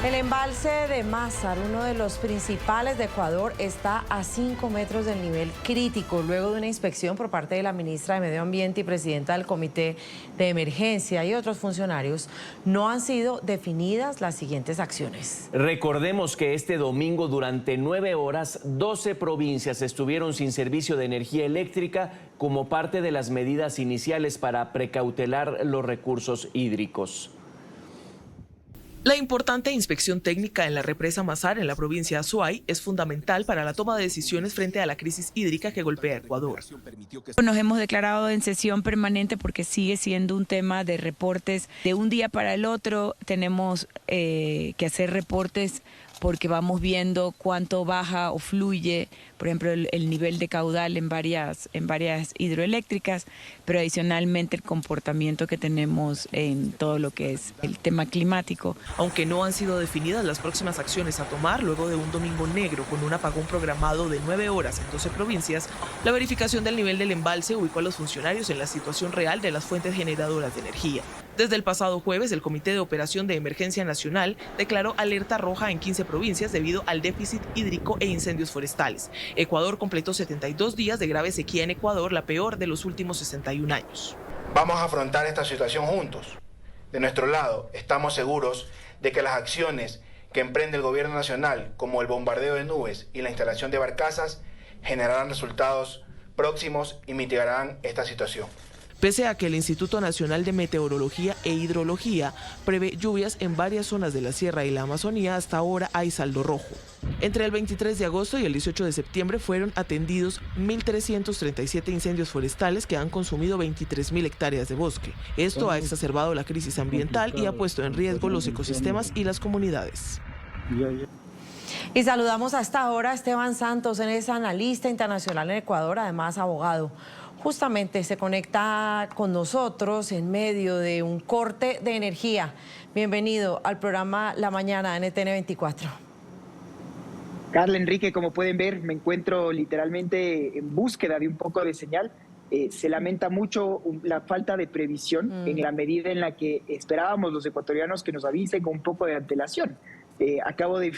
El embalse de Mázar, uno de los principales de Ecuador, está a 5 metros del nivel crítico, luego de una inspección por parte de la ministra de Medio Ambiente y presidenta del Comité de Emergencia y otros funcionarios. No han sido definidas las siguientes acciones. Recordemos que este domingo, durante 9 horas, 12 provincias estuvieron sin servicio de energía eléctrica como parte de las medidas iniciales para precautelar los recursos hídricos. La importante inspección técnica en la represa Mázar, en la provincia de Azuay, es fundamental para la toma de decisiones frente a la crisis hídrica que golpea a Ecuador. Nos hemos declarado en sesión permanente porque sigue siendo un tema de reportes de un día para el otro. Tenemos que hacer reportes porque vamos viendo cuánto baja o fluye, por ejemplo, el nivel de caudal en varias hidroeléctricas, pero adicionalmente el comportamiento que tenemos en todo lo que es el tema climático. Aunque no han sido definidas las próximas acciones a tomar luego de un domingo negro con un apagón programado de 9 horas en 12 provincias, la verificación del nivel del embalse ubicó a los funcionarios en la situación real de las fuentes generadoras de energía. Desde el pasado jueves, el Comité de Operación de Emergencia Nacional declaró alerta roja en 15 provincias debido al déficit hídrico e incendios forestales. Ecuador completó 72 días de grave sequía en Ecuador, la peor de los últimos 61 años. Vamos a afrontar esta situación juntos. De nuestro lado, estamos seguros de que las acciones que emprende el gobierno nacional, como el bombardeo de nubes y la instalación de barcazas, generarán resultados próximos y mitigarán esta situación. Pese a que el Instituto Nacional de Meteorología e Hidrología prevé lluvias en varias zonas de la Sierra y la Amazonía, hasta ahora hay saldo rojo. Entre el 23 de agosto y el 18 de septiembre fueron atendidos 1.337 incendios forestales que han consumido 23.000 hectáreas de bosque. Esto ha exacerbado la crisis ambiental y ha puesto en riesgo los ecosistemas y las comunidades. Y saludamos hasta ahora a Esteban Santos, él es analista internacional en Ecuador, además abogado. Justamente se conecta con nosotros en medio de un corte de energía. Bienvenido al programa La Mañana NTN 24. Carla, Enrique, como pueden ver, me encuentro literalmente en búsqueda de un poco de señal. Se lamenta mucho la falta de previsión en la medida en la que esperábamos los ecuatorianos que nos avisen con un poco de antelación. Acabo de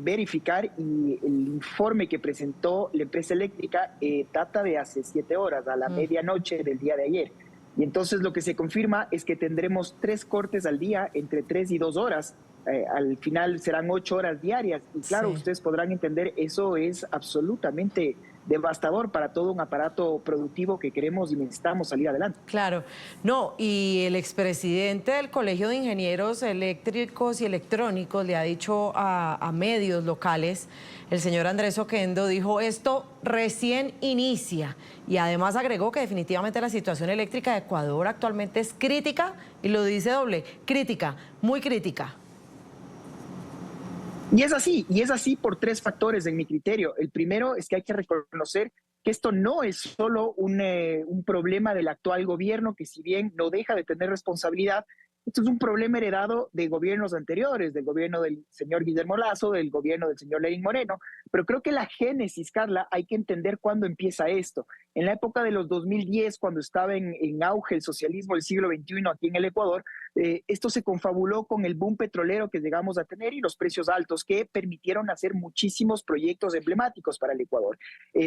verificar y el informe que presentó la empresa eléctrica data de hace 7 horas, a la medianoche del día de ayer. Y entonces lo que se confirma es que tendremos 3 cortes al día, entre 3 y 2 horas. Al final serán 8 horas diarias. Y claro, ustedes podrán entender, eso es absolutamente devastador para todo un aparato productivo que queremos y necesitamos salir adelante. Claro, no, y el expresidente del Colegio de Ingenieros Eléctricos y Electrónicos le ha dicho a medios locales, el señor Andrés Oquendo dijo, esto recién inicia, y además agregó que definitivamente la situación eléctrica de Ecuador actualmente es crítica, y lo dice doble, crítica, muy crítica. Y es así por 3 factores en mi criterio. El primero es que hay que reconocer que esto no es solo un problema del actual gobierno, que si bien no deja de tener responsabilidad, esto es un problema heredado de gobiernos anteriores, del gobierno del señor Guillermo Lasso, del gobierno del señor Lenín Moreno, pero creo que la génesis, Carla, hay que entender cuándo empieza esto. En la época de los 2010, cuando estaba en auge el socialismo del siglo XXI aquí en el Ecuador, esto se confabuló con el boom petrolero que llegamos a tener y los precios altos que permitieron hacer muchísimos proyectos emblemáticos para el Ecuador.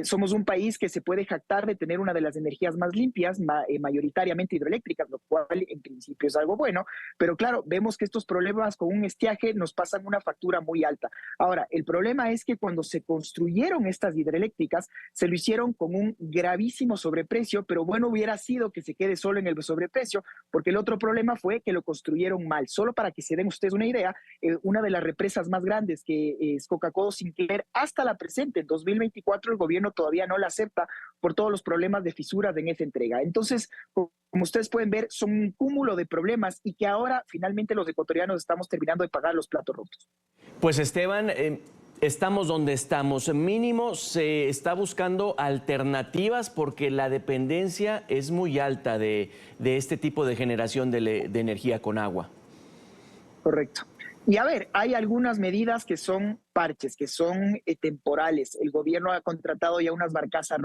Somos un país que se puede jactar de tener una de las energías más limpias, mayoritariamente hidroeléctricas, lo cual en principio es algo bueno, pero claro, vemos que estos problemas con un estiaje nos pasan una factura muy alta. Ahora, el problema es que cuando se construyeron estas hidroeléctricas, se lo hicieron con un gravísimo sobreprecio, pero bueno hubiera sido que se quede solo en el sobreprecio, porque el otro problema fue que lo construyeron mal. Solo para que se den ustedes una idea, una de las represas más grandes, que es Coca-Cola Sinclair, hasta la presente, en 2024, el gobierno todavía no la acepta por todos los problemas de fisuras en esa entrega. Entonces, como ustedes pueden ver, son un cúmulo de problemas y que ahora finalmente los ecuatorianos estamos terminando de pagar los platos rotos. Pues Esteban, estamos donde estamos. Mínimo se está buscando alternativas porque la dependencia es muy alta de este tipo de generación de energía con agua. Correcto. Y a ver, hay algunas medidas que son parches, que son temporales. El gobierno ha contratado ya unas barcazas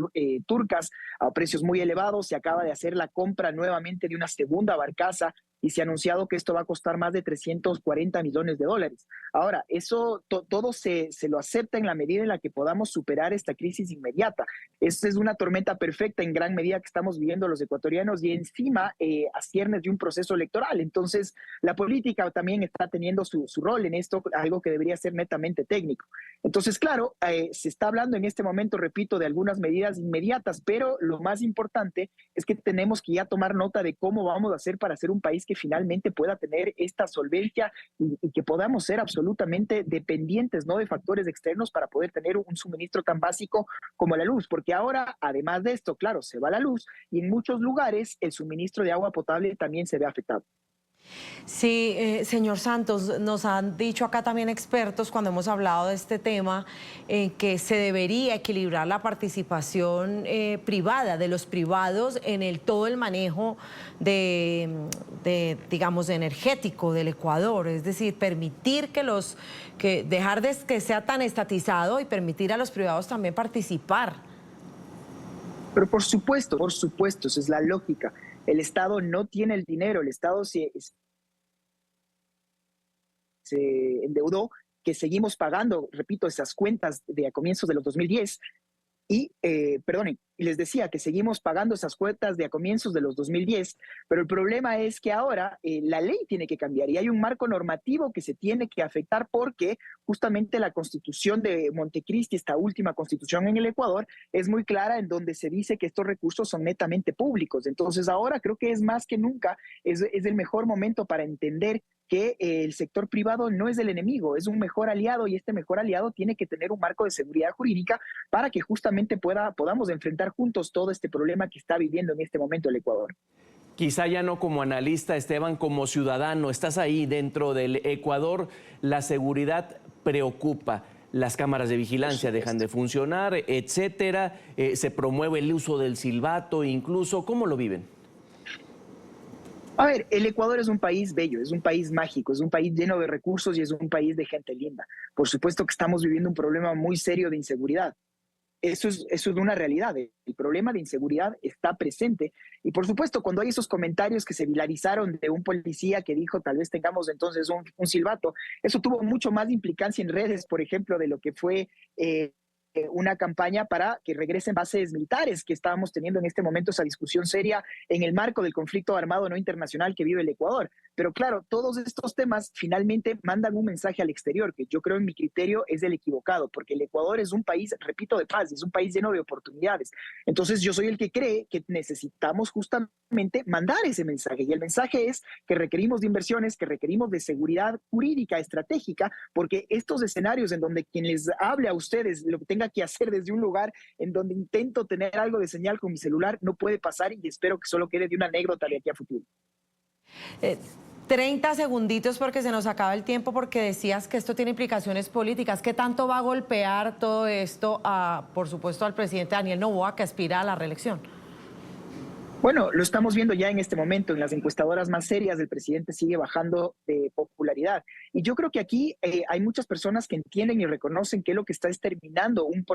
turcas a precios muy elevados. Se acaba de hacer la compra nuevamente de una segunda barcaza y se ha anunciado que esto va a costar más de 340 millones de dólares. Ahora, eso todo se lo acepta en la medida en la que podamos superar esta crisis inmediata. Esta es una tormenta perfecta en gran medida que estamos viviendo los ecuatorianos y encima a ciernes de un proceso electoral. Entonces, la política también está teniendo su rol en esto, algo que debería ser netamente técnico. Entonces, claro, se está hablando en este momento, repito, de algunas medidas inmediatas, pero lo más importante es que tenemos que ya tomar nota de cómo vamos a hacer para ser un país que finalmente pueda tener esta solvencia y que podamos ser absolutamente dependientes, ¿no?, de factores externos para poder tener un suministro tan básico como la luz, porque ahora, además de esto, claro, se va la luz y en muchos lugares el suministro de agua potable también se ve afectado. Sí, señor Santos, nos han dicho acá también expertos cuando hemos hablado de este tema que se debería equilibrar la participación privada de los privados en todo el manejo digamos, energético del Ecuador, es decir, permitir dejar de que sea tan estatizado y permitir a los privados también participar. Pero por supuesto, esa es la lógica. El Estado no tiene el dinero, el Estado se endeudó, que seguimos pagando, repito, esas cuentas de a comienzos de los 2010 y, perdonen, les decía que seguimos pagando esas cuentas de a comienzos de los 2010, pero el problema es que ahora la ley tiene que cambiar y hay un marco normativo que se tiene que afectar porque justamente la constitución de Montecristi, esta última constitución en el Ecuador, es muy clara en donde se dice que estos recursos son netamente públicos. Entonces ahora creo que es más que nunca, es el mejor momento para entender que el sector privado no es el enemigo, es un mejor aliado y este mejor aliado tiene que tener un marco de seguridad jurídica para que justamente podamos enfrentar juntos todo este problema que está viviendo en este momento el Ecuador. Quizá ya no como analista, Esteban, como ciudadano, estás ahí dentro del Ecuador, la seguridad preocupa. Las cámaras de vigilancia dejan de funcionar, etcétera, se promueve el uso del silbato incluso. ¿Cómo lo viven? A ver, el Ecuador es un país bello, es un país mágico, es un país lleno de recursos y es un país de gente linda. Por supuesto que estamos viviendo un problema muy serio de inseguridad. Eso es una realidad. El problema de inseguridad está presente. Y por supuesto, cuando hay esos comentarios que se viralizaron de un policía que dijo tal vez tengamos entonces un silbato, eso tuvo mucho más implicancia en redes, por ejemplo, de lo que fue una campaña para que regresen bases militares, que estábamos teniendo en este momento esa discusión seria en el marco del conflicto armado no internacional que vive el Ecuador. Pero claro, todos estos temas finalmente mandan un mensaje al exterior, que yo creo en mi criterio es el equivocado, porque el Ecuador es un país, repito, de paz, es un país lleno de oportunidades. Entonces yo soy el que cree que necesitamos justamente mandar ese mensaje, y el mensaje es que requerimos de inversiones, que requerimos de seguridad jurídica estratégica, porque estos escenarios en donde quien les hable a ustedes lo que tenga que hacer desde un lugar en donde intento tener algo de señal con mi celular no puede pasar, y espero que solo quede de una anécdota de aquí a futuro. 30 segunditos porque se nos acaba el tiempo, porque decías que esto tiene implicaciones políticas. ¿Qué tanto va a golpear todo esto, por supuesto, al presidente Daniel Noboa, que aspira a la reelección? Bueno, lo estamos viendo ya en este momento. En las encuestadoras más serias, el presidente sigue bajando de popularidad. Y yo creo que aquí hay muchas personas que entienden y reconocen que lo que está es terminando un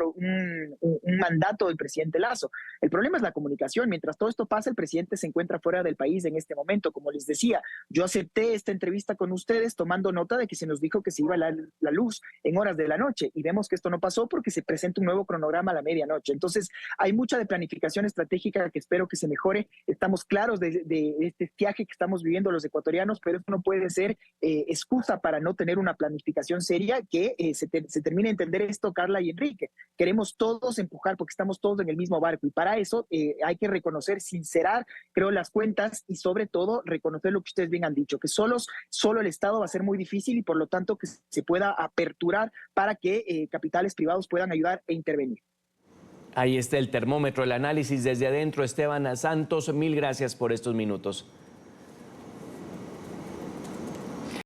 mandato del presidente Lasso. El problema es la comunicación. Mientras todo esto pasa, el presidente se encuentra fuera del país en este momento. Como les decía, yo acepté esta entrevista con ustedes tomando nota de que se nos dijo que se iba la luz en horas de la noche. Y vemos que esto no pasó porque se presenta un nuevo cronograma a la medianoche. Entonces, hay mucha de planificación estratégica que espero que se mejore. Estamos claros de este viaje que estamos viviendo los ecuatorianos, pero esto no puede ser excusa para no tener una planificación seria, que se termine de entender esto, Carla y Enrique. Queremos todos empujar porque estamos todos en el mismo barco, y para eso hay que reconocer, sincerar, creo, las cuentas, y sobre todo reconocer lo que ustedes bien han dicho, que solo el Estado va a ser muy difícil, y por lo tanto que se pueda aperturar para que capitales privados puedan ayudar e intervenir. Ahí está el termómetro, el análisis desde adentro. Esteban Santos, mil gracias por estos minutos.